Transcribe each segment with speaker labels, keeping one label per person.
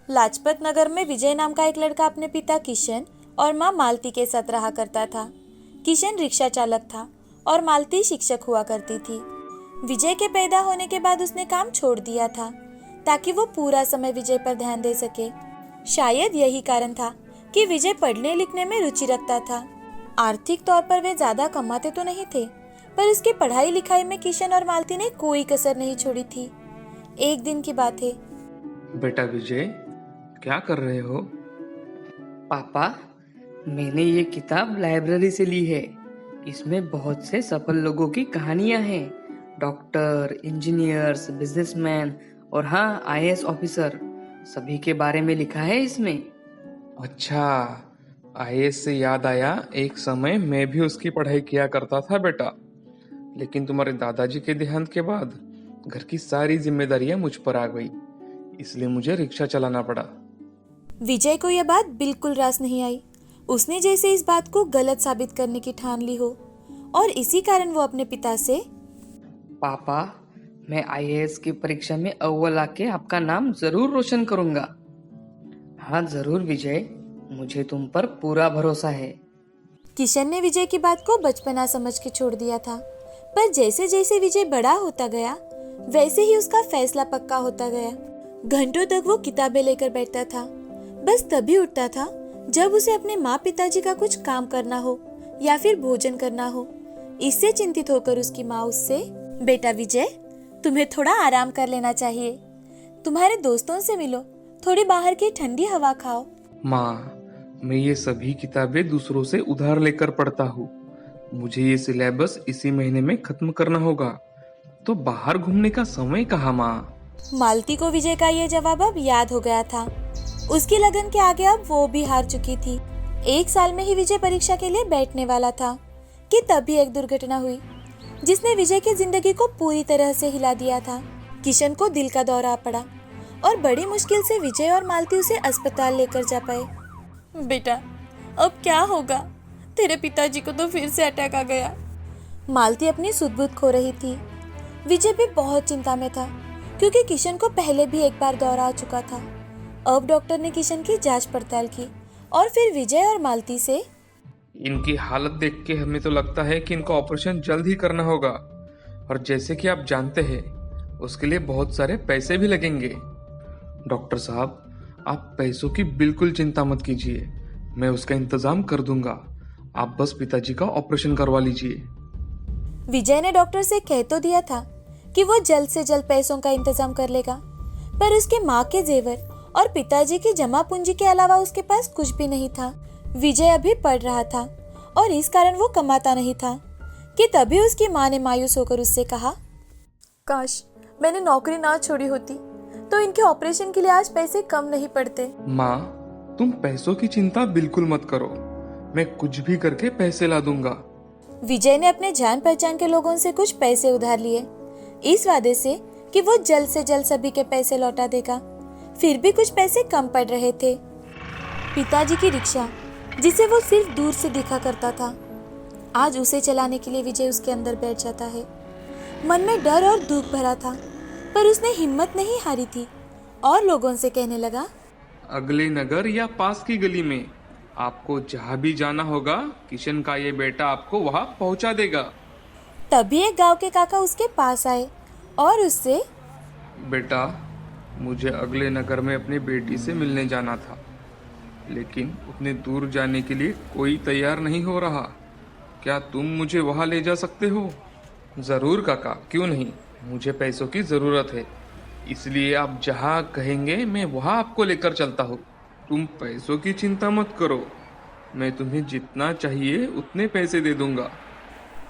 Speaker 1: लाजपत नगर में विजय नाम का एक लड़का अपने पिता किशन और माँ मालती के साथ रहा करता था। किशन रिक्शा चालक था और मालती शिक्षक हुआ करती थी। विजय के पैदा होने के बाद उसने काम छोड़ दिया था ताकि वो पूरा समय विजय पर ध्यान दे सके। शायद यही कारण था कि विजय पढ़ने लिखने में रुचि रखता था। आर्थिक तौर पर वे ज्यादा कमाते तो नहीं थे, पर उसकी पढ़ाई लिखाई में किशन और मालती ने कोई कसर नहीं छोड़ी थी। एक दिन की बात है।
Speaker 2: बेटा विजय, क्या कर रहे हो?
Speaker 3: पापा, मैंने ये किताब लाइब्रेरी से ली है। इसमें बहुत से सफल लोगों की कहानियां हैं। डॉक्टर, इंजीनियर्स, बिजनेसमैन और हाँ, आईएएस ऑफिसर, सभी के बारे में लिखा है इसमें।
Speaker 2: अच्छा, आईएएस से याद आया, एक समय मैं भी उसकी पढ़ाई किया करता था बेटा। लेकिन तुम्हारे दादाजी के देहांत के बाद घर की सारी जिम्मेदारियां मुझ पर आ गई, इसलिए मुझे रिक्शा चलाना पड़ा।
Speaker 1: विजय को यह बात बिल्कुल रास नहीं आई। उसने जैसे इस बात को गलत साबित करने की ठान ली हो, और इसी कारण वो अपने पिता से,
Speaker 3: पापा, मैं आईएएस की परीक्षा में अव्वल आके आपका नाम जरूर रोशन करूंगा। हाँ जरूर विजय, मुझे तुम पर पूरा भरोसा है।
Speaker 1: किशन ने विजय की बात को बचपना समझ के छोड़ दिया था, पर जैसे जैसे विजय बड़ा होता गया वैसे ही उसका फैसला पक्का होता गया। घंटों तक वो किताबें लेकर बैठता था, बस तभी उठता था जब उसे अपने माँ पिताजी का कुछ काम करना हो या फिर भोजन करना हो। इससे चिंतित होकर उसकी माँ उससे, बेटा विजय, तुम्हें थोड़ा आराम कर लेना चाहिए। तुम्हारे दोस्तों से मिलो, थोड़ी बाहर की ठंडी हवा खाओ।
Speaker 2: माँ, मैं ये सभी किताबें दूसरों से उधार लेकर पढ़ता हूँ। मुझे ये सिलेबस इसी महीने में खत्म करना होगा, तो बाहर घूमने का समय कहाँ माँ?
Speaker 1: मालती को विजय का ये जवाब अब याद हो गया था। उसकी लगन के आगे अब वो भी हार चुकी थी। एक साल में ही विजय परीक्षा के लिए बैठने वाला था कि तभी एक दुर्घटना हुई जिसने विजय की जिंदगी को पूरी तरह से हिला दिया था। किशन को दिल का दौरा पड़ा और बड़ी मुश्किल से विजय और मालती उसे अस्पताल लेकर जा पाए। बेटा, अब क्या होगा? तेरे पिताजी को तो फिर से अटैक आ गया। मालती अपनी सुध-बुध खो रही थी। विजय भी बहुत चिंता में था क्योंकि किशन को पहले भी एक बार दौरा आ चुका था। अब डॉक्टर ने किशन की जांच पड़ताल की और फिर विजय और मालती से,
Speaker 2: इनकी हालत देख के हमें तो लगता है कि इनका ऑपरेशन जल्द ही करना होगा, और जैसे कि आप जानते हैं उसके लिए बहुत सारे पैसे भी लगेंगे। डॉक्टर साहब, आप पैसों की बिल्कुल चिंता मत कीजिए, मैं उसका इंतजाम कर दूंगा। आप बस पिताजी का ऑपरेशन करवा लीजिए।
Speaker 1: विजय ने डॉक्टर से कह तो दिया था कि वो जल्द से जल्द पैसों का इंतजाम कर लेगा, पर उसके माँ के जेवर और पिताजी की जमा पूंजी के अलावा उसके पास कुछ भी नहीं था। विजय अभी पढ़ रहा था और इस कारण वो कमाता नहीं था कि तभी उसकी माँ ने मायूस होकर उससे कहा, काश मैंने नौकरी ना छोड़ी होती तो इनके ऑपरेशन के लिए आज पैसे कम नहीं पड़ते।
Speaker 2: माँ, तुम पैसों की चिंता बिल्कुल मत करो, मैं कुछ भी करके पैसे ला दूंगा।
Speaker 1: विजय ने अपने जान पहचान के लोगों से कुछ पैसे उधार लिए, इस वादे से कि वो जल्द से जल्द सभी के पैसे लौटा देगा। फिर भी कुछ पैसे कम पड़ रहे थे। पिताजी की रिक्शा, जिसे वो सिर्फ दूर से देखा करता था, आज उसे चलाने के लिए विजय उसके अंदर बैठ जाता है। मन में डर और दुख भरा था, पर उसने हिम्मत नहीं हारी थी और लोगों से कहने लगा,
Speaker 2: अगले नगर या पास की गली में आपको जहाँ भी जाना होगा, किशन का ये बेटा आपको वहाँ पहुँचा देगा।
Speaker 1: तभी एक गांव के काका उसके पास आए और उससे,
Speaker 2: बेटा, मुझे अगले नगर में अपनी बेटी से मिलने जाना था, लेकिन उतने दूर जाने के लिए कोई तैयार नहीं हो रहा। क्या तुम मुझे वहाँ ले जा सकते हो? ज़रूर काका, क्यों नहीं, मुझे पैसों की ज़रूरत है, इसलिए आप जहाँ कहेंगे मैं वहाँ आपको लेकर चलता हूँ। तुम पैसों की चिंता मत करो, मैं तुम्हें जितना चाहिए उतने पैसे दे दूंगा।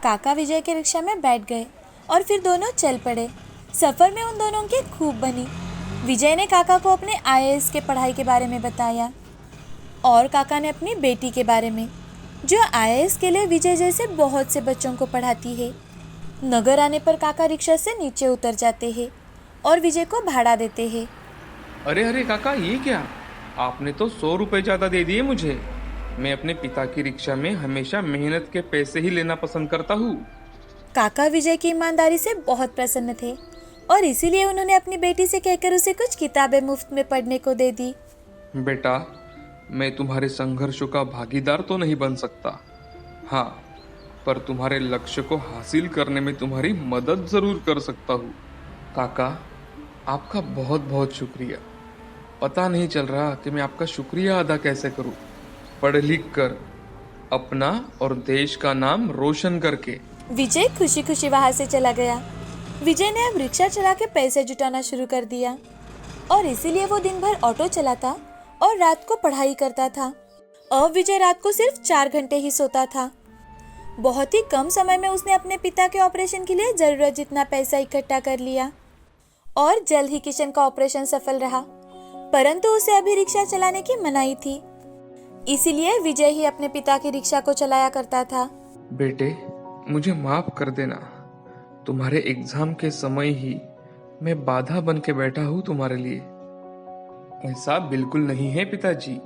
Speaker 1: काका विजय के रिक्शा में बैठ गए और फिर दोनों चल पड़े। सफर में उन दोनों की खूब बनी। विजय ने काका को अपने आईएएस के पढ़ाई के बारे में बताया और काका ने अपनी बेटी के बारे में, जो आईएएस के लिए विजय जैसे बहुत से बच्चों को पढ़ाती है। नगर आने पर काका रिक्शा से नीचे उतर जाते हैं और विजय को भाड़ा देते हैं।
Speaker 2: अरे अरे काका, ये क्या? आपने तो 100 रुपए ज़्यादा दे दिए मुझे। मैं अपने पिता की रिक्शा में हमेशा मेहनत के पैसे ही लेना पसंद करता हूँ।
Speaker 1: काका विजय की ईमानदारी से बहुत प्रसन्न थे और इसीलिए उन्होंने अपनी बेटी से कहकर उसे कुछ किताबें मुफ्त में पढ़ने को दे दी।
Speaker 2: बेटा, मैं तुम्हारे संघर्षों का भागीदार तो नहीं बन सकता, हाँ, पर तुम्हारे लक्ष्य को हासिल करने में तुम्हारी मदद जरूर कर सकता हूँ। काका, आपका बहुत बहुत शुक्रिया। पता नहीं चल रहा कि मैं आपका शुक्रिया अदा कैसे करूँ। पढ़ लिख कर अपना और देश का नाम रोशन करके।
Speaker 1: विजय खुशी खुशी वहां से चला गया। विजय ने अब रिक्शा चला के पैसे जुटाना शुरू कर दिया और इसीलिए वो दिन भर ऑटो चलाता और रात को पढ़ाई करता था। अब विजय रात को सिर्फ 4 घंटे ही सोता था। बहुत ही कम समय में उसने अपने पिता के ऑपरेशन के लिए जरूरत जितना पैसा इकट्ठा कर लिया और जल्द ही किशन का ऑपरेशन सफल रहा। परंतु उसे अभी रिक्शा चलाने की मनाही थी, इसीलिए विजय ही अपने पिता की रिक्शा को चलाया करता था।
Speaker 2: बेटे, मुझे माफ कर देना। तुम्हारे एग्जाम के समय ही मैं बाधा बन के बैठा हूँ तुम्हारे लिए। ऐसा बिल्कुल नहीं है पिताजी।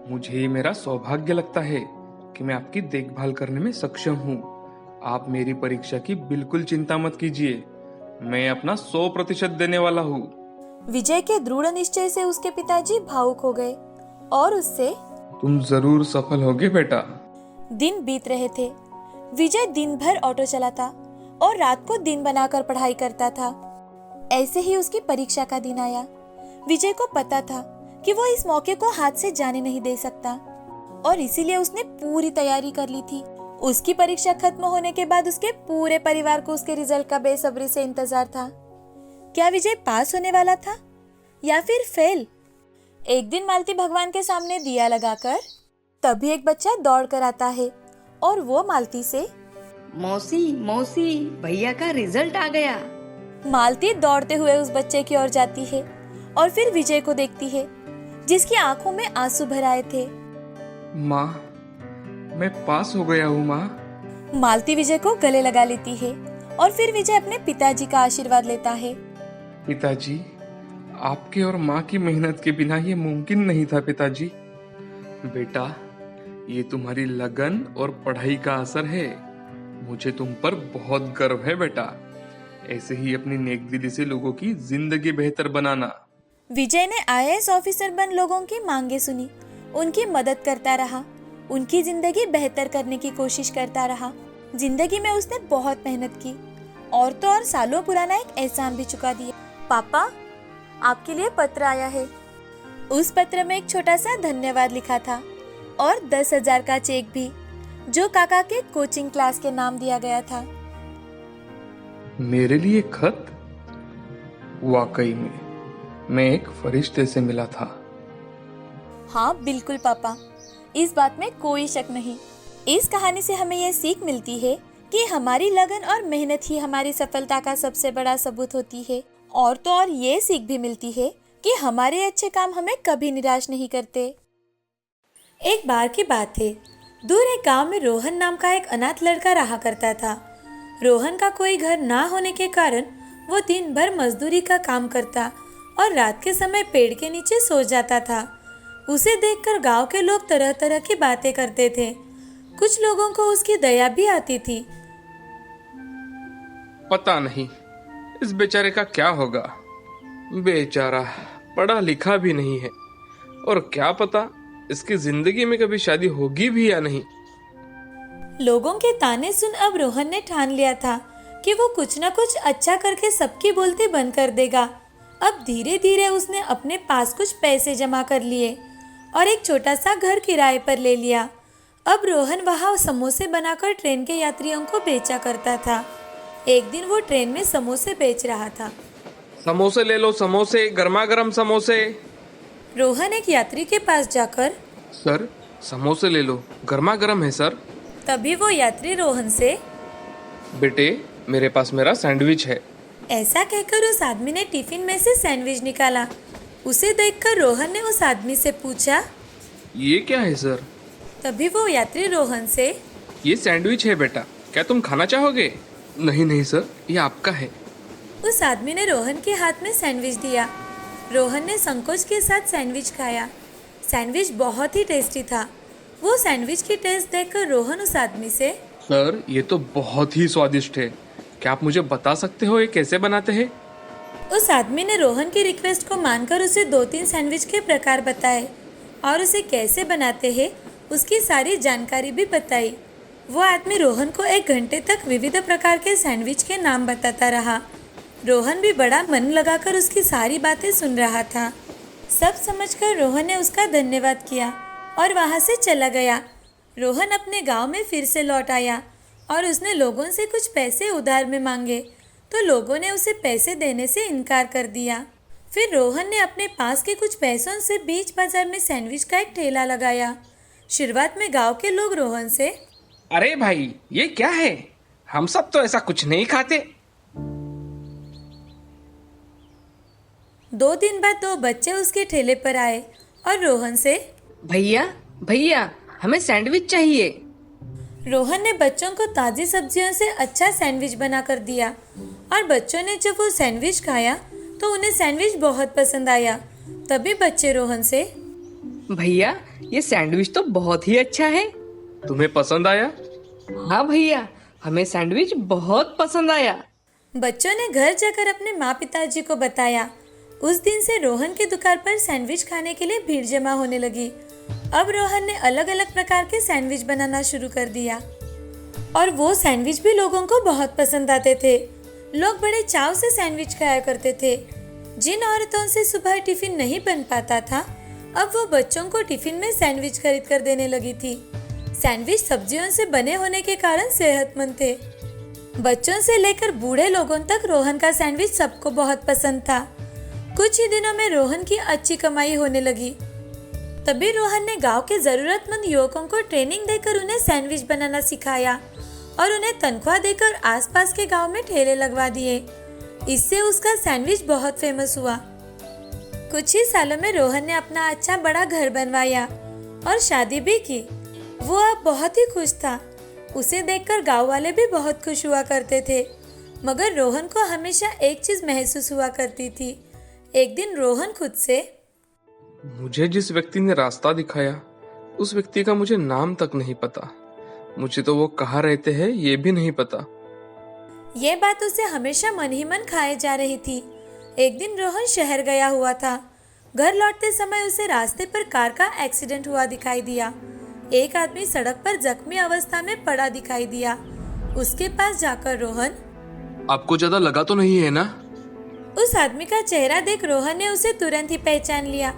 Speaker 2: मुझे ये मेरा सौभाग्य लगता है कि मैं आपकी देखभाल करने में सक्षम हूँ। आप मेरी परीक्षा की बिल्कुल चिंता मत कीजिए। मैं अपना 100% देने वाला हूँ।
Speaker 1: विजय के दृढ़ निश्चय से उसके पिताजी भावुक हो गए और उससे
Speaker 2: तुम जरूर सफल होगे बेटा।
Speaker 1: दिन बीत रहे थे। विजय दिन भर ऑटो चलाता और रात को दिन बनाकर पढ़ाई करता था। ऐसे ही उसकी परीक्षा का दिन आया। विजय को पता था कि वो इस मौके को हाथ से जाने नहीं दे सकता और इसीलिए उसने पूरी तैयारी कर ली थी। उसकी परीक्षा खत्म होने के बाद उसके पूरे परिवार को उसके रिजल्ट का बेसब्री से इंतजार था। क्या विजय पास होने वाला था या फिर फेल? एक दिन मालती भगवान के सामने दिया लगाकर तभी एक बच्चा दौड़ कर आता है और वो मालती से,
Speaker 3: मौसी मौसी, भैया का रिजल्ट आ गया।
Speaker 1: मालती दौड़ते हुए उस बच्चे की ओर जाती है और फिर विजय को देखती है जिसकी आंखों में आंसू भर आए थे।
Speaker 2: माँ, मैं पास हो गया हूँ माँ।
Speaker 1: मालती विजय को गले लगा लेती है और फिर विजय अपने पिताजी का आशीर्वाद लेता है।
Speaker 2: पिताजी, आपके और माँ की मेहनत के बिना ये मुमकिन नहीं था पिताजी। बेटा, ये तुम्हारी लगन और पढ़ाई का असर है। मुझे तुम पर बहुत गर्व है बेटा। ऐसे ही अपनी नेकदिली से लोगों की जिंदगी बेहतर बनाना।
Speaker 1: विजय ने आईएएस ऑफिसर बन लोगों की मांगे सुनी, उनकी मदद करता रहा, उनकी जिंदगी बेहतर करने की कोशिश करता रहा। जिंदगी में उसने बहुत मेहनत की और तो और सालों पुराना एक एहसान भी चुका दिया। पापा, आपके लिए पत्र आया है। उस पत्र में एक छोटा सा धन्यवाद लिखा था और 10,000 का चेक भी, जो काका के कोचिंग क्लास के नाम दिया गया था।
Speaker 2: मेरे लिए खत? वाकई में मैं एक फरिश्ते से मिला था।
Speaker 1: हाँ बिल्कुल पापा, इस बात में कोई शक नहीं। इस कहानी से हमें यह सीख मिलती है कि हमारी लगन और मेहनत ही हमारी सफलता का सबसे बड़ा सबूत होती है। और तो और ये सीख भी मिलती है कि हमारे अच्छे काम हमें कभी निराश नहीं करते। एक बार की बात है, दूर एक गांव में रोहन नाम का एक अनाथ लड़का रहा करता था। रोहन का कोई घर ना होने के कारण वो दिन भर मजदूरी का काम करता और रात के समय पेड़ के नीचे सो जाता था। उसे देखकर गांव के लोग तरह तरह की बातें करते थे। कुछ लोगों को उसकी दया भी आती थी।
Speaker 2: पता नहीं इस बेचारे का क्या होगा। बेचारा पढ़ा लिखा भी नहीं है और क्या पता इसकी जिंदगी में कभी शादी होगी भी या नहीं।
Speaker 1: लोगों के ताने सुन अब रोहन ने ठान लिया था कि वो कुछ न कुछ अच्छा करके सबकी बोलती बंद कर देगा। अब धीरे धीरे उसने अपने पास कुछ पैसे जमा कर लिए और एक छोटा सा घर किराए पर ले लिया। अब रोहन वहाँ समोसे बनाकर ट्रेन के यात्रियों को बेचा करता था। एक दिन वो ट्रेन में समोसे बेच रहा था।
Speaker 2: समोसे ले लो, समोसे, गर्मा गर्म समोसे।
Speaker 1: रोहन एक यात्री के पास जाकर,
Speaker 2: सर समोसे ले लो, गर्मा गर्म है सर।
Speaker 1: तभी वो यात्री रोहन से,
Speaker 2: बेटे मेरे पास मेरा सैंडविच है।
Speaker 1: ऐसा कहकर उस आदमी ने टिफिन में से सैंडविच निकाला। उसे देखकर रोहन ने उस आदमी से पूछा,
Speaker 2: ये क्या है सर?
Speaker 1: तभी वो यात्री रोहन से,
Speaker 2: ये सैंडविच है बेटा, क्या तुम खाना चाहोगे? नहीं नहीं सर, ये आपका है।
Speaker 1: उस आदमी ने रोहन के हाथ में सैंडविच दिया। रोहन ने संकोच के साथ सैंडविच खाया। सैंडविच बहुत ही टेस्टी था। वो सैंडविच की टेस्ट देखकर रोहन उस आदमी से,
Speaker 2: सर ये तो बहुत ही स्वादिष्ट है, क्या आप मुझे बता सकते हो ये कैसे बनाते हैं?
Speaker 1: उस आदमी ने रोहन की रिक्वेस्ट को मानकर उसे 2-3 सैंडविच के प्रकार बताए। और उसे कैसे बनाते हैं उसकी सारी जानकारी भी बताई। वो आदमी रोहन को 1 घंटे तक विविध प्रकार के सैंडविच के नाम बताता रहा। रोहन भी बड़ा मन लगाकर उसकी सारी बातें सुन रहा था। सब समझकर रोहन ने उसका धन्यवाद किया और वहाँ से चला गया। रोहन अपने गांव में फिर से लौट आया और उसने लोगों से कुछ पैसे उधार में मांगे, तो लोगों ने उसे पैसे देने से इनकार कर दिया। फिर रोहन ने अपने पास के कुछ पैसों से बीच बाजार में सैंडविच का एक ठेला लगाया। शुरुआत में गांव के लोग रोहन से,
Speaker 4: अरे भाई ये क्या है, हम सब तो ऐसा कुछ नहीं खाते।
Speaker 1: 2 दिन बाद 2 बच्चे उसके ठेले पर आए और रोहन से,
Speaker 3: भैया भैया हमें सैंडविच चाहिए।
Speaker 1: रोहन ने बच्चों को ताज़ी सब्जियों से अच्छा सैंडविच बना कर दिया और बच्चों ने जब वो सैंडविच खाया तो उन्हें सैंडविच बहुत पसंद आया। तभी बच्चे रोहन से,
Speaker 3: भैया ये सैंडविच तो बहुत ही अच्छा है।
Speaker 2: तुम्हें पसंद आया?
Speaker 3: हाँ भैया, हमें सैंडविच बहुत पसंद आया।
Speaker 1: बच्चों ने घर जाकर अपने माँ पिताजी को बताया। उस दिन से रोहन की दुकान पर सैंडविच खाने के लिए भीड़ जमा होने लगी। अब रोहन ने अलग अलग प्रकार के सैंडविच बनाना शुरू कर दिया और वो सैंडविच भी लोगों को बहुत पसंद आते थे। लोग बड़े चाव से सैंडविच खाया करते थे। जिन औरतों से सुबह टिफिन नहीं बन पाता था, अब वो बच्चों को टिफिन में सैंडविच खरीद कर देने लगी थी। सैंडविच सब्जियों से बने होने के कारण सेहतमंद थे। बच्चों से लेकर बूढ़े लोगों तक रोहन का सैंडविच सबको बहुत पसंद था। कुछ ही दिनों में रोहन की अच्छी कमाई होने लगी। तभी रोहन ने गांव के जरूरतमंद युवकों को ट्रेनिंग देकर उन्हें सैंडविच बनाना सिखाया और उन्हें तनख्वाह देकर आसपास के गांव में ठेले लगवा दिए। इससे उसका सैंडविच बहुत फेमस हुआ। कुछ ही सालों में रोहन ने अपना अच्छा बड़ा घर बनवाया और शादी भी की। वो अब बहुत ही खुश था। उसे देखकर गांव वाले भी बहुत खुश हुआ करते थे। मगर रोहन को हमेशा एक चीज महसूस हुआ करती थी। एक दिन रोहन खुद से,
Speaker 2: मुझे जिस व्यक्ति ने रास्ता दिखाया उस व्यक्ति का मुझे नाम तक नहीं पता। मुझे तो वो कहाँ रहते हैं ये भी नहीं पता।
Speaker 1: ये बात उसे हमेशा मन ही मन खाए जा रही थी। एक दिन रोहन शहर गया हुआ था। घर लौटते समय उसे रास्ते पर कार का एक्सीडेंट हुआ दिखाई दिया। एक आदमी सड़क पर जख्मी अवस्था में पड़ा दिखाई दिया। उसके पास जाकर रोहन,
Speaker 2: आपको ज्यादा लगा तो नहीं है ना?
Speaker 1: उस आदमी का चेहरा देख रोहन ने उसे तुरंत ही पहचान लिया।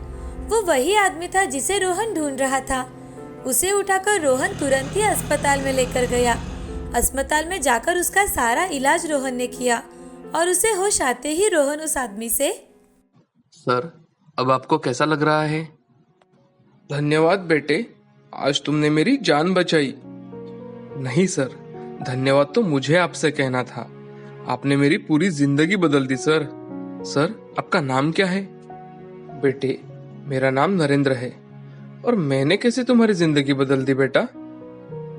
Speaker 1: वो वही आदमी था जिसे रोहन ढूंढ रहा था। उसे उठाकर रोहन तुरंत ही अस्पताल में लेकर गया। अस्पताल में जाकर उसका सारा इलाज रोहन ने किया और उसे होश आते ही रोहन उस आदमी से,
Speaker 2: सर अब आपको कैसा लग रहा है? धन्यवाद बेटे, आज तुमने मेरी जान बचाई। नहीं सर, धन्यवाद तो मुझे आपसे कहना था। आपने मेरी पूरी जिंदगी बदल दी सर। सर आपका नाम क्या है? बेटे मेरा नाम नरेंद्र है। और मैंने कैसे तुम्हारी जिंदगी बदल दी बेटा?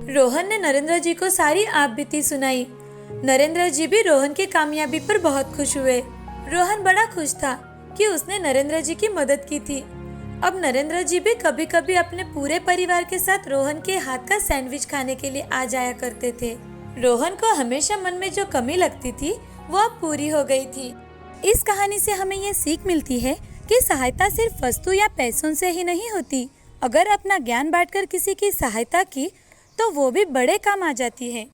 Speaker 1: रोहन ने नरेंद्र जी को सारी आप बीती सुनाई। नरेंद्र जी भी रोहन की कामयाबी पर बहुत खुश हुए। रोहन बड़ा खुश था कि उसने नरेंद्र जी की मदद की थी। अब नरेंद्र जी भी कभी कभी अपने पूरे परिवार के साथ रोहन के हाथ का सैंडविच खाने के लिए आ जाया करते थे। रोहन को हमेशा मन में जो कमी लगती थी वो अब पूरी हो गई थी। इस कहानी से हमें ये सीख मिलती है कि सहायता सिर्फ वस्तु या पैसों से ही नहीं होती। अगर अपना ज्ञान बांटकर किसी की सहायता की तो वो भी बड़े काम आ जाती है।